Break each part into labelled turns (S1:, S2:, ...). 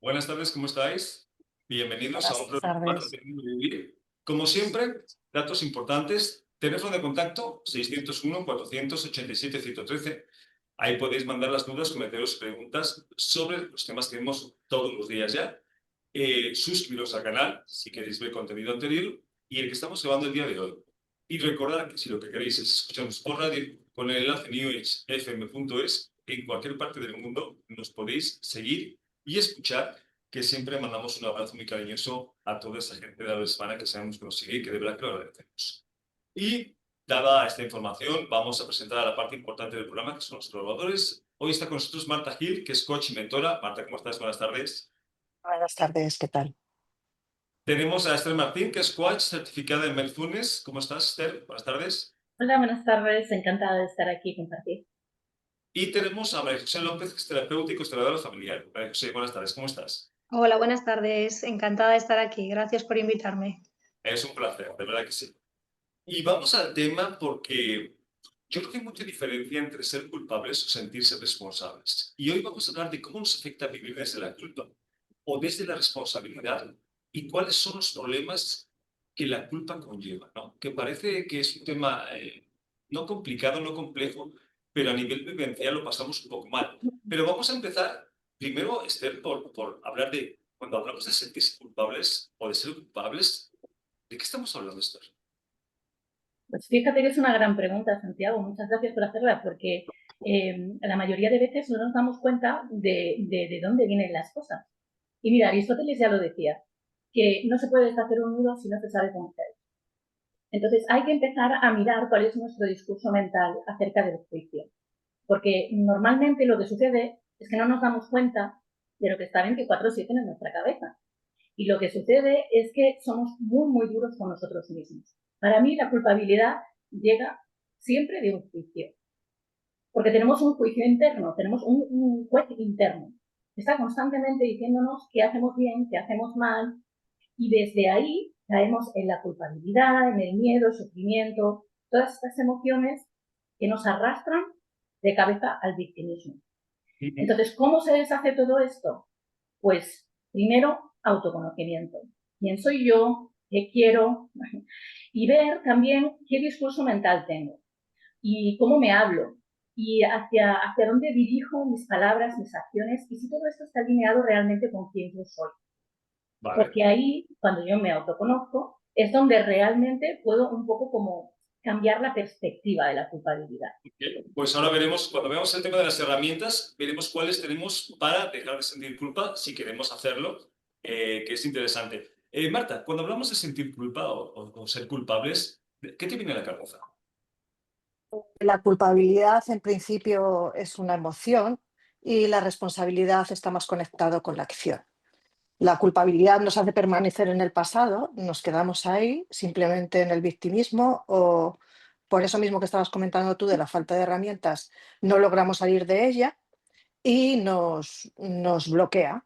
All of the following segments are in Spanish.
S1: Buenas tardes, ¿cómo estáis? Bienvenidos a un
S2: Buenas
S1: programa más
S2: tardes.
S1: de Vivir. Como siempre, datos importantes. Teléfono de contacto 601-487-113. Ahí podéis mandar las dudas, comentarios, preguntas sobre los temas que vemos todos los días ya. Suscribiros al canal si queréis ver contenido anterior y el que estamos grabando el día de hoy. Y recordad que si lo que queréis es escucharnos por radio, con el enlace newagefm.es, en cualquier parte del mundo nos podéis seguir y escuchar, que siempre mandamos un abrazo muy cariñoso a toda esa gente de habla hispana que sabemos que nos sigue y que de verdad que lo agradecemos. Y dada esta información, vamos a presentar a la parte importante del programa, que son los colaboradores. Hoy está con nosotros Marta Gil, que es coach y mentora. Marta, ¿cómo estás? Buenas tardes.
S2: Buenas tardes, ¿qué tal?
S1: Tenemos a Esther Martín, que es coach certificada en Mindfulness. ¿Cómo estás, Esther? Buenas tardes.
S3: Hola, buenas tardes. Encantada de estar aquí y compartir.
S1: Y tenemos a María José López, que es terapeuta y consteladora familiar. María José, buenas tardes. ¿Cómo estás?
S4: Hola, buenas tardes. Encantada de estar aquí. Gracias por invitarme.
S1: Es un placer, de verdad que sí. Y vamos al tema porque yo creo que hay mucha diferencia entre ser culpables o sentirse responsables. Y hoy vamos a hablar de cómo nos afecta vivir desde la culpa o desde la responsabilidad y cuáles son los problemas que la culpa conlleva, ¿no? Que parece que es un tema no complicado, no complejo, pero a nivel vivencial lo pasamos un poco mal. Pero vamos a empezar primero, Esther, por hablar de, cuando hablamos de sentirse culpables o de ser culpables, ¿de qué estamos hablando, Esther?
S3: Pues fíjate que es una gran pregunta, Santiago. Muchas gracias por hacerla, porque la mayoría de veces no nos damos cuenta de dónde vienen las cosas. Y mira, Aristóteles ya lo decía, que no se puede deshacer un nudo si no se sabe cómo se hace. Entonces hay que empezar a mirar cuál es nuestro discurso mental acerca del juicio. Porque normalmente lo que sucede es que no nos damos cuenta de lo que está 24/7 en nuestra cabeza. Y lo que sucede es que somos muy, muy duros con nosotros mismos. Para mí la culpabilidad llega siempre de un juicio. Porque tenemos un juicio interno, tenemos un juez interno. Que está constantemente diciéndonos qué hacemos bien, qué hacemos mal. Y desde ahí caemos en la culpabilidad, en el miedo, el sufrimiento, todas estas emociones que nos arrastran de cabeza al victimismo. Entonces, ¿cómo se deshace todo esto? Pues primero, autoconocimiento. ¿Quién soy yo? ¿Qué quiero? Y ver también qué discurso mental tengo y cómo me hablo y hacia dónde dirijo mis palabras, mis acciones y si todo esto está alineado realmente con quién yo soy.
S1: Vale.
S3: Porque ahí, cuando yo me autoconozco, es donde realmente puedo un poco como cambiar la perspectiva de la culpabilidad.
S1: Bien, pues ahora veremos, cuando veamos el tema de las herramientas, veremos cuáles tenemos para dejar de sentir culpa si queremos hacerlo, que es interesante. Marta, cuando hablamos de sentir culpa o ser culpables, ¿qué te viene a la cabeza?
S2: La culpabilidad en principio es una emoción y la responsabilidad está más conectado con la acción. La culpabilidad nos hace permanecer en el pasado, nos quedamos ahí simplemente en el victimismo o por eso mismo que estabas comentando tú de la falta de herramientas, no logramos salir de ella y nos bloquea.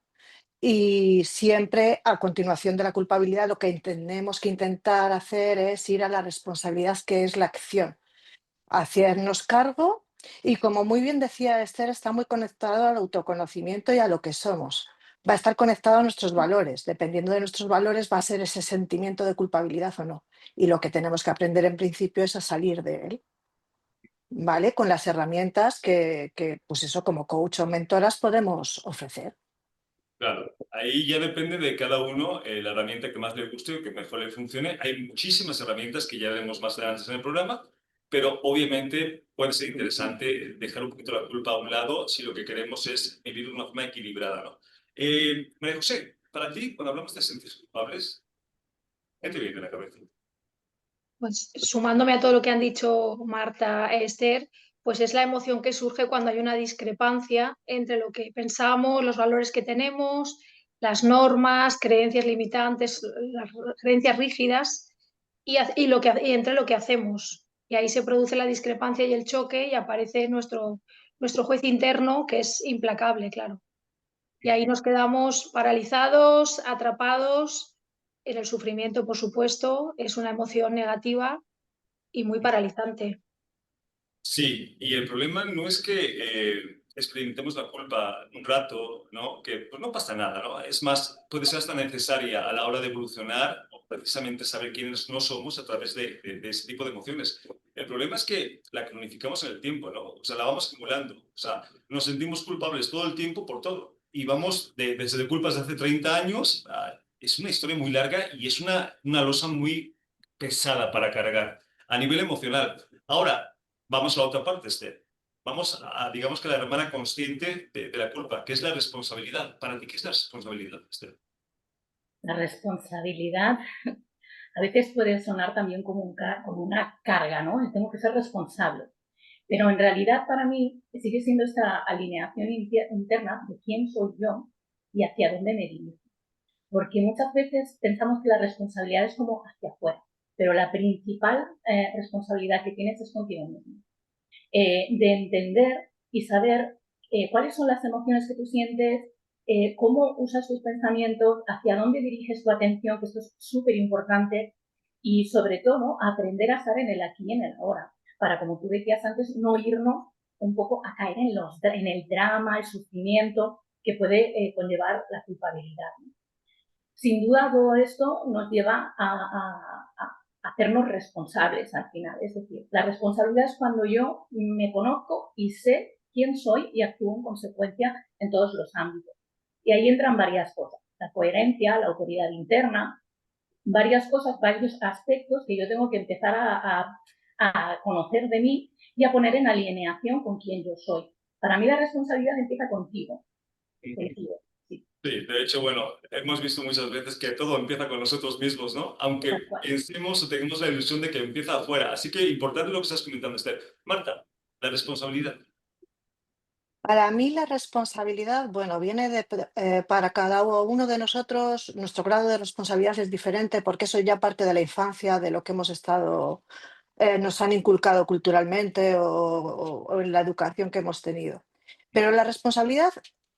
S2: Y siempre a continuación de la culpabilidad lo que tenemos que intentar hacer es ir a la responsabilidad que es la acción, hacernos cargo y como muy bien decía Esther, está muy conectado al autoconocimiento y a lo que somos. Va a estar conectado a nuestros valores. Dependiendo de nuestros valores va a ser ese sentimiento de culpabilidad o no. Y lo que tenemos que aprender en principio es a salir de él, ¿vale? Con las herramientas que pues eso, como coach o mentoras podemos ofrecer.
S1: Claro, ahí ya depende de cada uno la herramienta que más le guste o que mejor le funcione. Hay muchísimas herramientas que ya veremos más adelante en el programa, pero obviamente puede ser interesante dejar un poquito la culpa a un lado si lo que queremos es vivir de una forma equilibrada, ¿no? María José, para ti, cuando hablamos de sentirse culpables, ¿qué te viene a la cabeza?
S4: Pues sumándome a todo lo que han dicho Marta e Esther, pues es la emoción que surge cuando hay una discrepancia entre lo que pensamos, los valores que tenemos, las normas, creencias limitantes, las creencias rígidas y entre lo que hacemos. Y ahí se produce la discrepancia y el choque y aparece nuestro juez interno que es implacable, claro. Y ahí nos quedamos paralizados, atrapados en el sufrimiento, por supuesto, es una emoción negativa y muy paralizante.
S1: Sí, y el problema no es que experimentemos la culpa un rato, ¿no? Que pues no pasa nada, ¿no? Es más, puede ser hasta necesaria a la hora de evolucionar o precisamente saber quiénes no somos a través de ese tipo de emociones. El problema es que la cronificamos en el tiempo, ¿no? O sea, la vamos acumulando. O sea, nos sentimos culpables todo el tiempo por todo. Y vamos desde culpas de hace 30 años. Es una historia muy larga y es una losa muy pesada para cargar a nivel emocional. Ahora, vamos a la otra parte, Esther. Vamos digamos que la hermana consciente de la culpa, que es la responsabilidad. ¿Para ti qué es la responsabilidad, Esther?
S3: La responsabilidad a veces puede sonar también como una carga, ¿no? Tengo que ser responsable. Pero en realidad para mí sigue siendo esta alineación interna de quién soy yo y hacia dónde me dirijo. Porque muchas veces pensamos que la responsabilidad es como hacia afuera, pero la principal responsabilidad que tienes es contigo mismo. De entender y saber cuáles son las emociones que tú sientes, cómo usas tus pensamientos, hacia dónde diriges tu atención, que esto es súper importante, y sobre todo aprender a estar en el aquí y en el ahora, para, como tú decías antes, no irnos un poco a caer en el drama, el sufrimiento que puede conllevar la culpabilidad. Sin duda todo esto nos lleva a hacernos responsables al final. Es decir, la responsabilidad es cuando yo me conozco y sé quién soy y actúo en consecuencia en todos los ámbitos. Y ahí entran varias cosas. La coherencia, la autoridad interna, varias cosas, varios aspectos que yo tengo que empezar a conocer de mí y a poner en alineación con quien yo soy. Para mí la responsabilidad empieza contigo. Contigo. Sí.
S1: Sí, de hecho, bueno, hemos visto muchas veces que todo empieza con nosotros mismos, ¿no? Aunque pensemos o tengamos la ilusión de que empieza afuera. Así que importante lo que estás comentando, Esther. Marta, la responsabilidad.
S2: Para mí la responsabilidad, bueno, viene para cada uno de nosotros, nuestro grado de responsabilidad es diferente porque eso ya parte de la infancia, de lo que hemos estado, nos han inculcado culturalmente o en la educación que hemos tenido. Pero la responsabilidad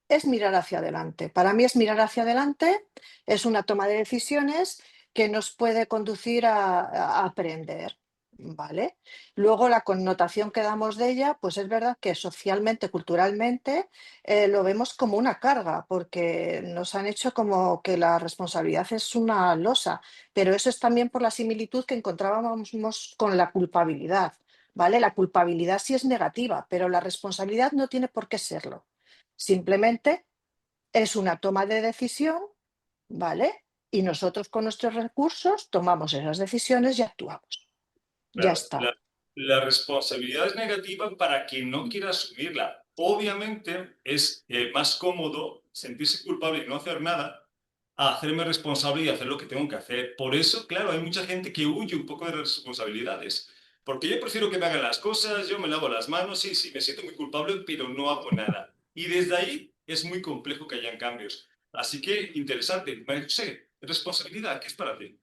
S2: es mirar hacia adelante. Para mí es mirar hacia adelante, es una toma de decisiones que nos puede conducir a aprender. ¿Vale? Luego la connotación que damos de ella, pues es verdad que socialmente, culturalmente, lo vemos como una carga, porque nos han hecho como que la responsabilidad es una losa, pero eso es también por la similitud que encontrábamos con la culpabilidad, ¿vale? La culpabilidad sí es negativa, pero la responsabilidad no tiene por qué serlo. Simplemente es una toma de decisión, ¿vale? Y nosotros con nuestros recursos tomamos esas decisiones y actuamos. Ya
S1: Claro,
S2: está.
S1: la responsabilidad es negativa para quien no quiera asumirla. Obviamente es más cómodo sentirse culpable y no hacer nada a hacerme responsable y hacer lo que tengo que hacer. Por eso, claro, hay mucha gente que huye un poco de responsabilidades. Porque yo prefiero que me hagan las cosas, yo me lavo las manos, sí, sí, me siento muy culpable, pero no hago nada. Y desde ahí es muy complejo que hayan cambios. Así que, interesante. María José, responsabilidad, ¿qué es para ti?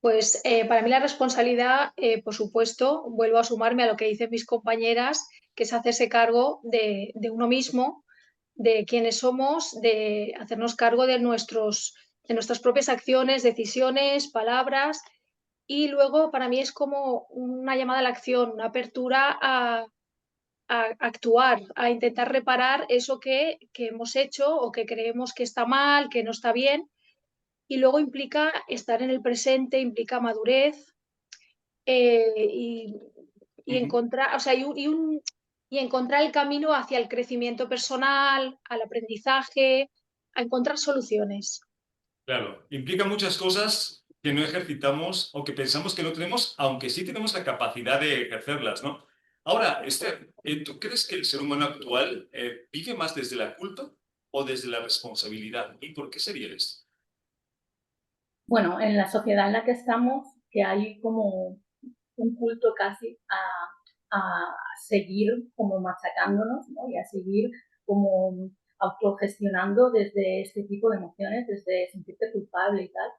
S4: Pues para mí la responsabilidad, por supuesto, vuelvo a sumarme a lo que dicen mis compañeras, que es hacerse cargo de uno mismo, de quiénes somos, de hacernos cargo de nuestras propias acciones, decisiones, palabras. Y luego para mí es como una llamada a la acción, una apertura a actuar, a intentar reparar eso que hemos hecho o que creemos que está mal, que no está bien. Y luego implica estar en el presente, implica madurez, y
S1: Ujú.
S4: encontrar, o sea, y encontrar el camino hacia el crecimiento personal, al aprendizaje, a encontrar soluciones.
S1: Claro, implica muchas cosas que no ejercitamos o que pensamos que no tenemos, aunque sí tenemos la capacidad de ejercerlas, ¿no? Ahora, Esther, ¿tú crees que el ser humano actual vive más desde la culpa o desde la responsabilidad? ¿Y por qué sería esto?
S3: Bueno, en la sociedad en la que estamos, que hay como un culto casi a seguir como machacándonos, ¿no? Y a seguir como autogestionando desde este tipo de emociones, desde sentirte culpable y tal.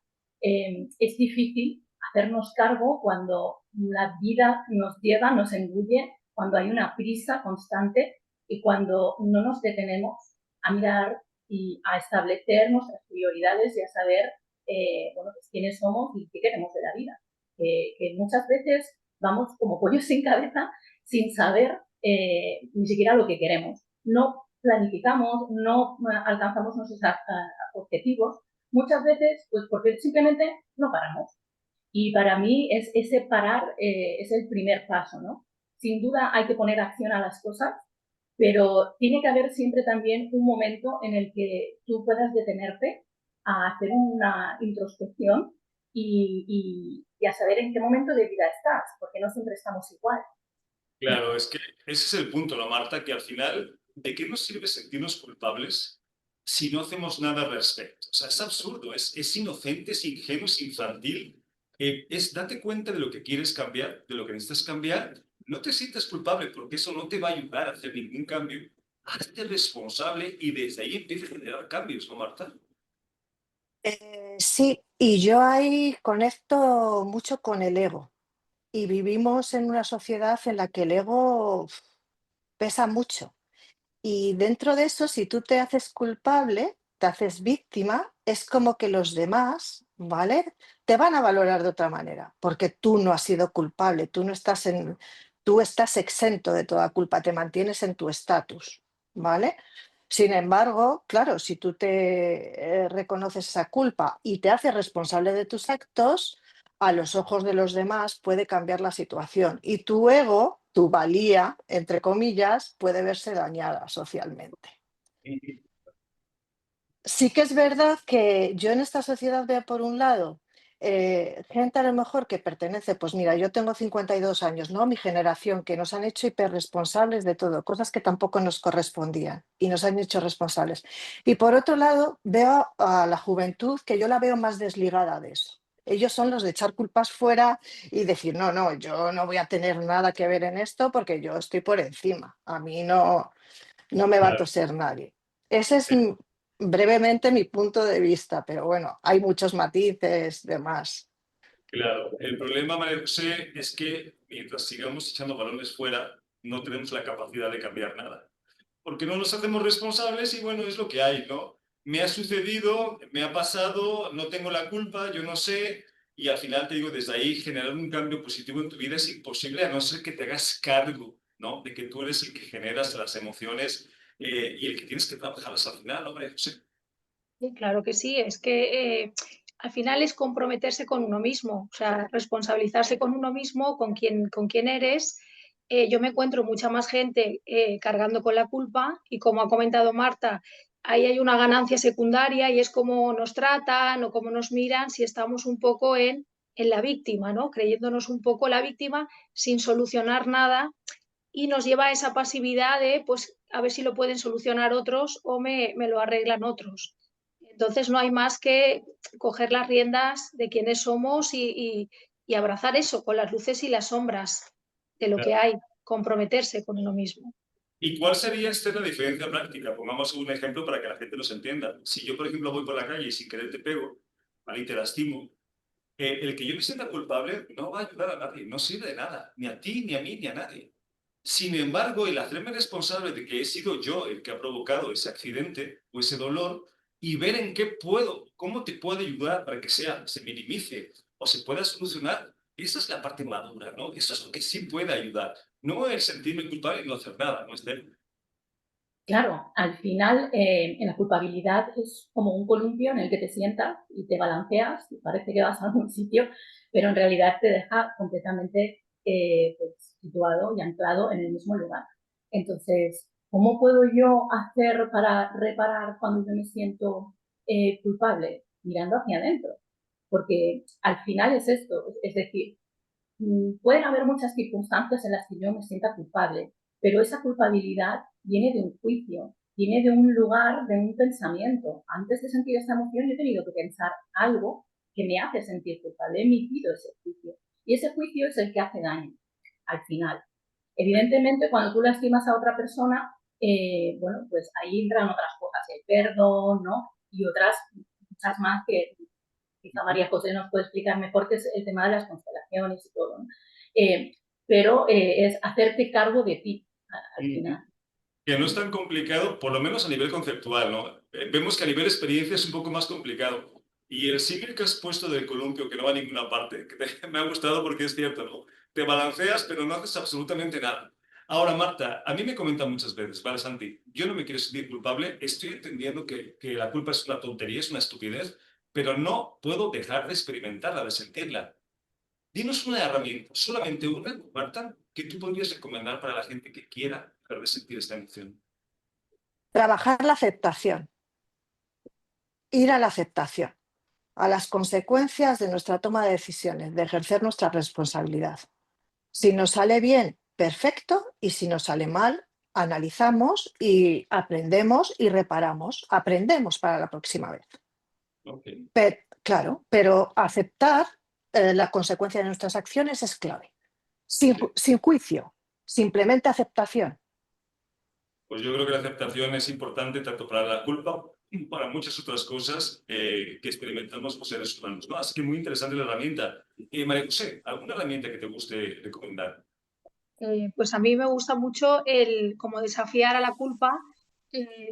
S3: Es difícil hacernos cargo cuando la vida nos lleva, nos engulle, cuando hay una prisa constante y cuando no nos detenemos a mirar y a establecer nuestras prioridades y a saber bueno, pues, quiénes somos y qué queremos de la vida. Que muchas veces vamos como pollos sin cabeza sin saber ni siquiera lo que queremos. No planificamos, no alcanzamos nuestros objetivos, muchas veces pues porque simplemente no paramos. Y para mí ese parar es el primer paso, ¿no? Sin duda hay que poner acción a las cosas, pero tiene que haber siempre también un momento en el que tú puedas detenerte a hacer una introspección y a saber en qué momento de vida estás, porque no siempre estamos igual.
S1: Claro, es que ese es el punto, ¿no, Marta? Que al final, ¿de qué nos sirve sentirnos culpables si no hacemos nada al respecto? O sea, es absurdo, es inocente, es ingenuo, es infantil. Date cuenta de lo que quieres cambiar, de lo que necesitas cambiar. No te sientas culpable porque eso no te va a ayudar a hacer ningún cambio. Hazte responsable y desde ahí empieza a generar cambios, ¿no, Marta?
S2: Sí, y yo ahí conecto mucho con el ego. Y vivimos en una sociedad en la que el ego pesa mucho. Y dentro de eso, si tú te haces culpable, te haces víctima, es como que los demás, ¿vale? Te van a valorar de otra manera, porque tú no has sido culpable, tú estás exento de toda culpa, te mantienes en tu estatus, ¿vale? Sin embargo, claro, si tú te reconoces esa culpa y te haces responsable de tus actos, a los ojos de los demás puede cambiar la situación y tu ego, tu valía, entre comillas, puede verse dañada socialmente. Sí que es verdad que yo en esta sociedad veo por un lado gente a lo mejor que pertenece, pues mira, yo tengo 52 años, ¿no? Mi generación, que nos han hecho hiperresponsables de todo, cosas que tampoco nos correspondían y nos han hecho responsables. Y por otro lado, veo a la juventud que yo la veo más desligada de eso. Ellos son los de echar culpas fuera y decir, no, no, yo no voy a tener nada que ver en esto porque yo estoy por encima. A mí no me va a
S1: Claro.
S2: toser nadie. Ese es brevemente mi punto de vista, pero bueno, hay muchos matices, demás.
S1: Claro, el problema, María José, es que mientras sigamos echando balones fuera, no tenemos la capacidad de cambiar nada. Porque no nos hacemos responsables y bueno, es lo que hay, ¿no? Me ha sucedido, me ha pasado, no tengo la culpa, yo no sé, y al final te digo, desde ahí generar un cambio positivo en tu vida es imposible a no ser que te hagas cargo, ¿no? De que tú eres el que generas las emociones y el que tienes que trabajarlas al final, ¿no, María José?
S4: Sí, claro que sí, es que al final es comprometerse con uno mismo, o sea, responsabilizarse con uno mismo, con quién eres. Yo me encuentro mucha más gente cargando con la culpa y como ha comentado Marta, ahí hay una ganancia secundaria y es cómo nos tratan o cómo nos miran si estamos un poco en la víctima, ¿no? Creyéndonos un poco la víctima sin solucionar nada y nos lleva a esa pasividad de, pues, a ver si lo pueden solucionar otros o me lo arreglan otros. Entonces no hay más que coger las riendas de quiénes somos y abrazar eso con las luces y las sombras de lo que hay, comprometerse con uno mismo.
S1: ¿Y cuál sería la diferencia práctica? Pongamos un ejemplo para que la gente nos entienda. Si yo, por ejemplo, voy por la calle y sin querer te pego, ¿vale? Y te lastimo, el que yo me sienta culpable no va a ayudar a nadie, no sirve de nada, ni a ti, ni a mí, ni a nadie. Sin embargo, el hacerme responsable de que he sido yo el que ha provocado ese accidente o ese dolor y ver en qué puedo, cómo te puedo ayudar para que se minimice o se pueda solucionar, esa es la parte madura, ¿no? Eso es lo que sí puede ayudar. No el sentirme culpable y no hacer nada, no es de...
S3: Claro, al final en la culpabilidad es como un columpio en el que te sientas y te balanceas y parece que vas a algún sitio, pero en realidad te deja completamente pues, situado y anclado en el mismo lugar. Entonces, ¿cómo puedo yo hacer para reparar cuando yo me siento culpable? Mirando hacia adentro, porque al final es esto, es decir, pueden haber muchas circunstancias en las que yo me sienta culpable, pero esa culpabilidad viene de un juicio, viene de un lugar, de un pensamiento. Antes de sentir esta emoción, yo he tenido que pensar algo que me hace sentir culpable, he emitido ese juicio. Y ese juicio es el que hace daño, al final. Evidentemente, cuando tú lastimas a otra persona, bueno, pues ahí entran otras cosas, el perdón, ¿no? Y otras, muchas más que quizá María José nos puede explicar mejor, que es el tema de las constelaciones y todo, ¿no? Pero es hacerte cargo de ti al final.
S1: Que no es tan complicado, por lo menos a nivel conceptual, ¿no? Vemos que a nivel experiencia es un poco más complicado. Y el símil que has puesto del columpio, que no va a ninguna parte, me ha gustado porque es cierto, ¿no? Te balanceas, pero no haces absolutamente nada. Ahora, Marta, a mí me comentan muchas veces, vale, Santi, yo no me quiero sentir culpable, estoy entendiendo que la culpa es una tontería, es una estupidez, pero no puedo dejar de experimentarla, de sentirla. Dinos una herramienta, solamente una, Marta, que tú podrías recomendar para la gente que quiera dejar de sentir esta emoción.
S2: Trabajar la aceptación, ir a la aceptación, a las consecuencias de nuestra toma de decisiones, de ejercer nuestra responsabilidad. Si nos sale bien, perfecto, y si nos sale mal, analizamos y aprendemos y reparamos. Aprendemos para la próxima vez.
S1: Okay.
S2: Claro, pero aceptar la consecuencia de nuestras acciones es clave. Sin juicio, simplemente aceptación.
S1: Pues yo creo que la aceptación es importante tanto para la culpa como para muchas otras cosas que experimentamos los seres humanos, ¿no? Así que muy interesante la herramienta. María José, ¿alguna herramienta que te guste recomendar?
S4: Pues a mí me gusta mucho el como desafiar a la culpa,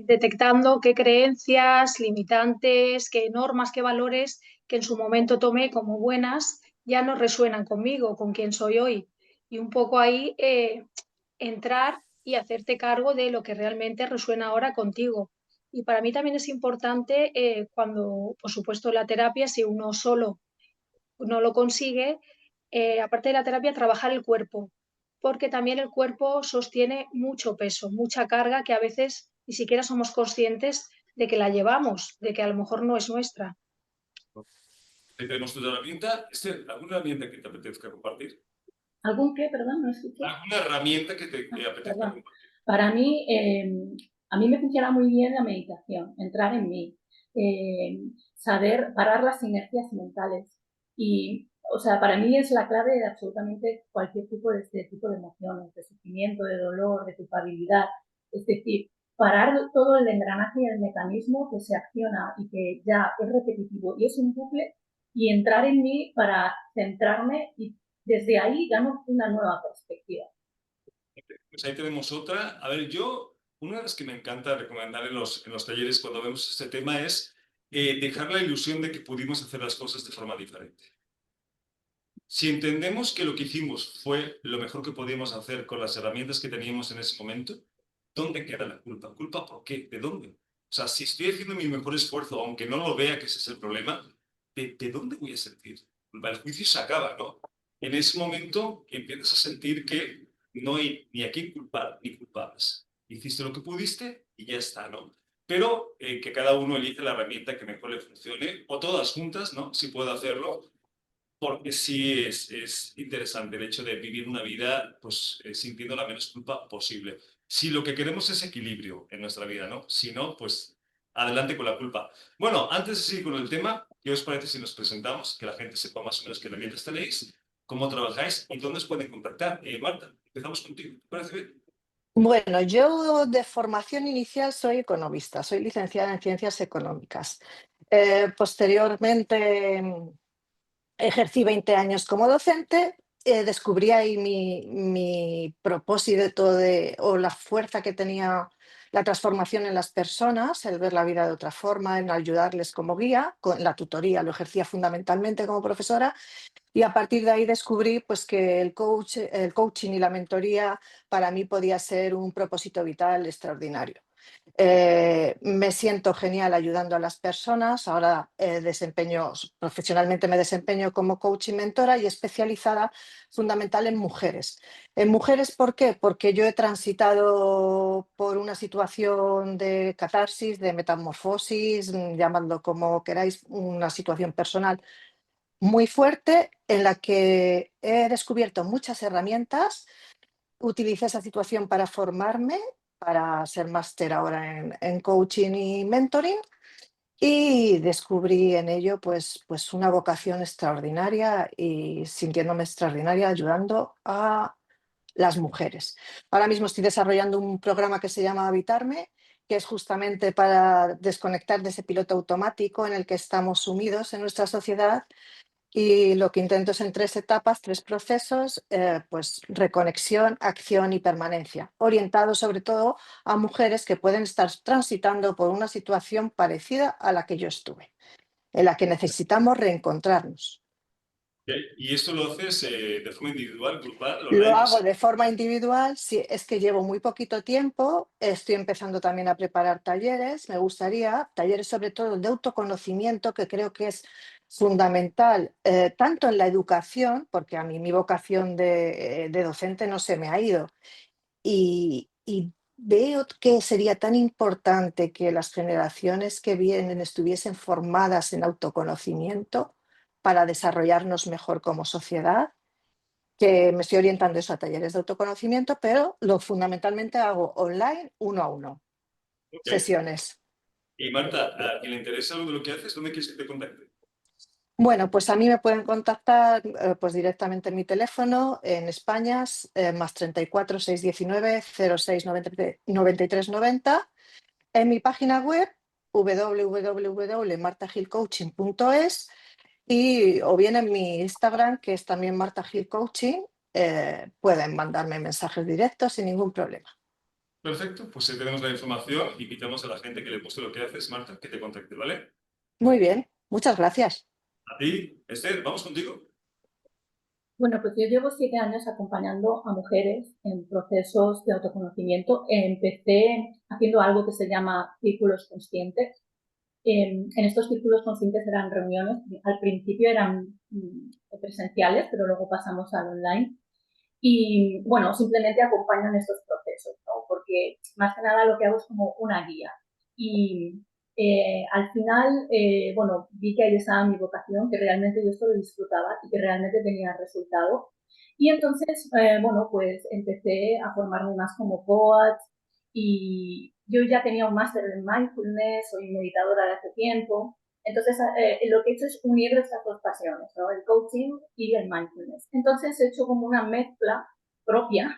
S4: detectando qué creencias limitantes, qué normas, qué valores que en su momento tomé como buenas ya no resuenan conmigo, con quien soy hoy. Y un poco ahí entrar y hacerte cargo de lo que realmente resuena ahora contigo. Y para mí también es importante cuando, por supuesto, la terapia, si uno solo no lo consigue, aparte de la terapia, trabajar el cuerpo, porque también el cuerpo sostiene mucho peso, mucha carga que a veces ni siquiera somos conscientes de que la llevamos, de que a lo mejor no es nuestra.
S1: Tenemos tu herramienta. Esther, ¿alguna herramienta que te apetezca compartir?
S3: ¿Algún qué? Perdón, no escuché.
S1: ¿Alguna herramienta que te apetezca
S3: Perdón.
S1: compartir?
S3: Para mí, a mí me funciona muy bien la meditación, entrar en mí, saber parar las inercias mentales. Y, o sea, para mí es la clave de absolutamente cualquier tipo de este tipo de emociones, de sufrimiento, de dolor, de culpabilidad. Es decir, parar todo el engranaje y el mecanismo que se acciona y que ya es repetitivo y es un bucle y entrar en mí para centrarme y desde ahí gano una nueva perspectiva.
S1: Pues ahí tenemos otra. A ver, una de las que me encanta recomendar en los talleres cuando vemos este tema es dejar la ilusión de que pudimos hacer las cosas de forma diferente. Si entendemos que lo que hicimos fue lo mejor que podíamos hacer con las herramientas que teníamos en ese momento, ¿dónde queda la culpa? ¿Culpa por qué? ¿De dónde? O sea, si estoy haciendo mi mejor esfuerzo, aunque no lo vea que ese es el problema, ¿de dónde voy a sentir? El juicio se acaba, ¿no? En ese momento empiezas a sentir que no hay ni a quién culpar ni culpables. Hiciste lo que pudiste y ya está, ¿no? Pero que cada uno elige la herramienta que mejor le funcione, o todas juntas, ¿no? Si puede hacerlo, porque sí es interesante el hecho de vivir una vida pues, sintiendo la menos culpa posible. Si lo que queremos es equilibrio en nuestra vida, ¿no? Si no, pues adelante con la culpa. Bueno, antes de seguir con el tema, ¿qué os parece si nos presentamos? Que la gente sepa más o menos qué herramientas tenéis, cómo trabajáis y dónde os pueden contactar. Marta, empezamos contigo. ¿Te parece bien?
S2: Bueno, yo de formación inicial soy economista, soy licenciada en Ciencias Económicas. Posteriormente ejercí 20 años como docente, descubrí ahí mi propósito o la fuerza que tenía la transformación en las personas, el ver la vida de otra forma, en ayudarles como guía. Con la tutoría lo ejercía fundamentalmente como profesora y a partir de ahí descubrí pues, que el coaching y la mentoría para mí podía ser un propósito vital extraordinario. Me siento genial ayudando a las personas. Ahora profesionalmente me desempeño como coach y mentora y especializada fundamental en mujeres. ¿En mujeres por qué? Porque yo he transitado por una situación de catarsis, de metamorfosis, llamadlo como queráis, una situación personal muy fuerte en la que he descubierto muchas herramientas. Utilicé esa situación para formarme, para ser máster ahora en coaching y mentoring y descubrí en ello pues una vocación extraordinaria y sintiéndome extraordinaria ayudando a las mujeres. Ahora mismo estoy desarrollando un programa que se llama Habitarme, que es justamente para desconectar de ese piloto automático en el que estamos sumidos en nuestra sociedad. Y lo que intento es en 3 etapas, 3 procesos, pues reconexión, acción y permanencia, orientado sobre todo a mujeres que pueden estar transitando por una situación parecida a la que yo estuve, en la que necesitamos reencontrarnos.
S1: Ok. ¿Y esto lo haces de forma individual, grupal,
S2: Lo
S1: online?
S2: hago de forma individual, sí, es que llevo muy poquito tiempo, estoy empezando también a preparar talleres, me gustaría, talleres sobre todo de autoconocimiento, que creo que es fundamental, tanto en la educación, porque a mí mi vocación de docente no se me ha ido, y veo que sería tan importante que las generaciones que vienen estuviesen formadas en autoconocimiento para desarrollarnos mejor como sociedad, que me estoy orientando eso a talleres de autoconocimiento, pero lo fundamentalmente hago online, uno a uno,
S1: Ok.
S2: sesiones.
S1: Y Marta, ¿a quien le interesa algo de lo que haces, dónde quieres que te contacte?
S2: Bueno, pues a mí me pueden contactar pues directamente en mi teléfono en España, más 34 619 06 93 90, en mi página web www.martagilcoaching.es y o bien en mi Instagram, que es también Marta Gil Coaching, pueden mandarme mensajes directos sin ningún problema.
S1: Perfecto, pues tenemos la información. Invitamos a la gente que le guste lo que haces, Marta, que te contacte, ¿vale?
S2: Muy bien, muchas gracias.
S1: A ti, Esther, vamos contigo.
S3: Bueno, pues yo llevo 7 años acompañando a mujeres en procesos de autoconocimiento. Empecé haciendo algo que se llama círculos conscientes. En estos círculos conscientes eran reuniones, al principio eran presenciales, pero luego pasamos al online. Y bueno, simplemente acompañan estos procesos, ¿no? Porque más que nada lo que hago es como una guía. Y al final, bueno, vi que ahí estaba mi vocación, que realmente yo esto lo disfrutaba y que realmente tenía resultado. Y entonces, bueno, pues empecé a formarme más como coach y yo ya tenía un máster en mindfulness, soy meditadora de hace tiempo. Entonces, lo que he hecho es unir estas dos pasiones, ¿no? El coaching y el mindfulness. Entonces, he hecho como una mezcla propia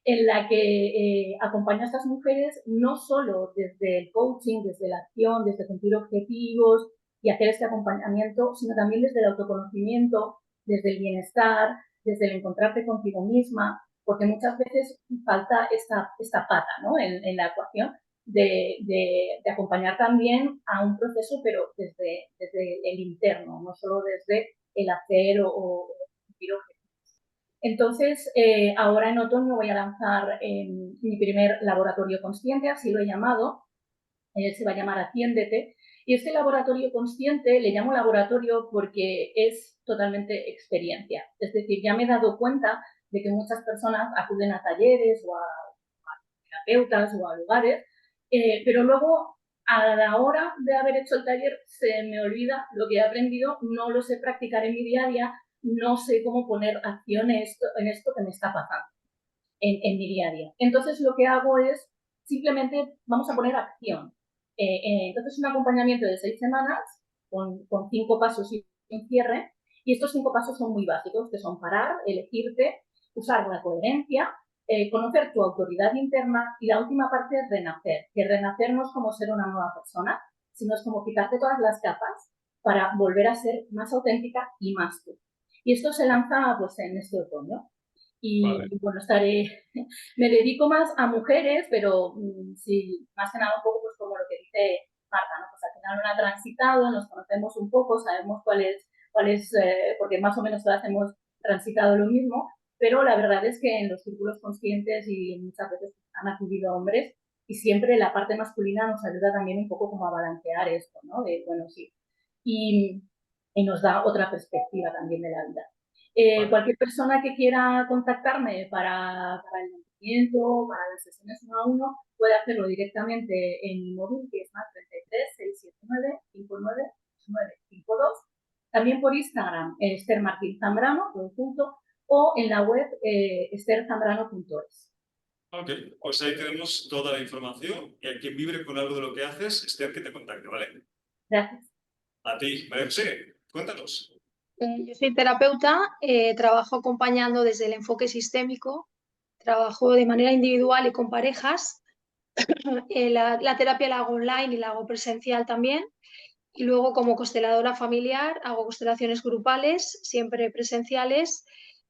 S3: en la que acompaño a estas mujeres no solo desde el coaching, desde la acción, desde cumplir objetivos y hacer este acompañamiento, sino también desde el autoconocimiento, desde el bienestar, desde el encontrarte contigo misma, porque muchas veces falta esta pata, ¿no? en la ecuación de acompañar también a un proceso, pero desde el interno, no solo desde el hacer o cumplir objetivos. Entonces, ahora en otoño voy a lanzar mi primer laboratorio consciente, así lo he llamado. Se va a llamar Atiéndete. Y este laboratorio consciente le llamo laboratorio porque es totalmente experiencia. Es decir, ya me he dado cuenta de que muchas personas acuden a talleres o a terapeutas o a lugares, pero luego a la hora de haber hecho el taller se me olvida lo que he aprendido, no lo sé practicar en mi día a día, no sé cómo poner acción en esto que me está pasando en mi día a día. Entonces lo que hago es simplemente vamos a poner acción. Entonces un acompañamiento de 6 semanas con 5 pasos y un cierre, y estos 5 pasos son muy básicos, que son parar, elegirte, usar la coherencia, conocer tu autoridad interna y la última parte es renacer, que renacer no es como ser una nueva persona, sino es como quitarte todas las capas para volver a ser más auténtica y más tú. Y esto se lanza pues en este otoño.
S1: Vale.
S3: Y bueno, me dedico más a mujeres, pero sí, más que nada un poco pues como lo que dice Marta, ¿no? Pues al final una ha transitado, nos conocemos un poco, sabemos porque más o menos todas hemos transitado lo mismo, pero la verdad es que en los círculos conscientes y muchas veces han acudido hombres y siempre la parte masculina nos ayuda también un poco como a balancear esto, ¿no? De, bueno, sí. Y nos da otra perspectiva también de la vida.
S1: Vale.
S3: Cualquier persona que quiera contactarme para el entrenamiento, para las sesiones 1 a 1, puede hacerlo directamente en mi móvil, que es más 33 679 59 952. También por Instagram, Esther Martín Zambrano, todo junto, o en la web esterzambrano.es.
S1: Ok, pues ahí tenemos toda la información y a quien vibre con algo de lo que haces, Esther, que te contacte, ¿vale?
S3: Gracias.
S1: A ti, María José, cuéntanos.
S4: Yo soy terapeuta, trabajo acompañando desde el enfoque sistémico, trabajo de manera individual y con parejas. La terapia la hago online y la hago presencial también. Y luego como consteladora familiar hago constelaciones grupales, siempre presenciales.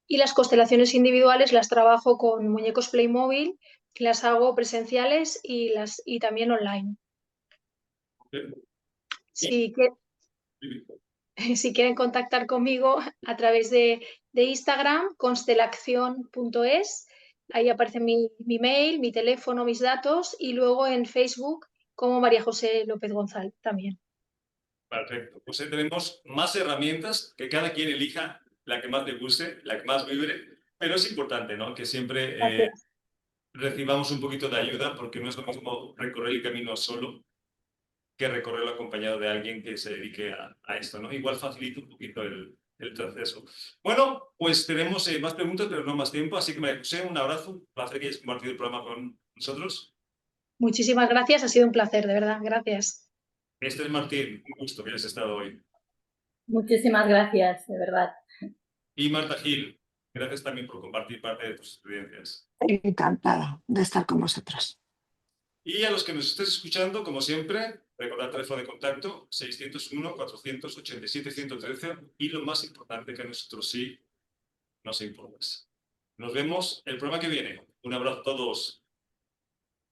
S4: Y las constelaciones individuales las trabajo con muñecos Playmobil, las hago presenciales y también online.
S1: Okay.
S4: Sí, que si quieren contactar conmigo a través de Instagram, constelación.es. Ahí aparece mi mail, mi teléfono, mis datos, y luego en Facebook como María José López González también.
S1: Perfecto. Pues ahí tenemos más herramientas, que cada quien elija la que más le guste, la que más vibre, pero es importante, ¿no? Que siempre
S4: Gracias.
S1: recibamos un poquito de ayuda, porque no es lo mismo recorrer el camino solo que recorrerlo acompañado de alguien que se dedique a esto, ¿no? Igual facilita un poquito el proceso. Bueno, pues tenemos más preguntas, pero no más tiempo, así que María José, un abrazo, un placer que hayas compartido el programa con nosotros.
S4: Muchísimas gracias, ha sido un placer, de verdad. Gracias.
S1: Este es Martín, un gusto que hayas estado hoy.
S3: Muchísimas gracias, de verdad.
S1: Y Marta Gil, gracias también por compartir parte de tus experiencias.
S2: Encantada de estar con vosotros.
S1: Y a los que nos estés escuchando, como siempre, recordad teléfono de contacto 601-487-113 y lo más importante, que a nosotros sí nos importas. Nos vemos el programa que viene. Un abrazo a todos.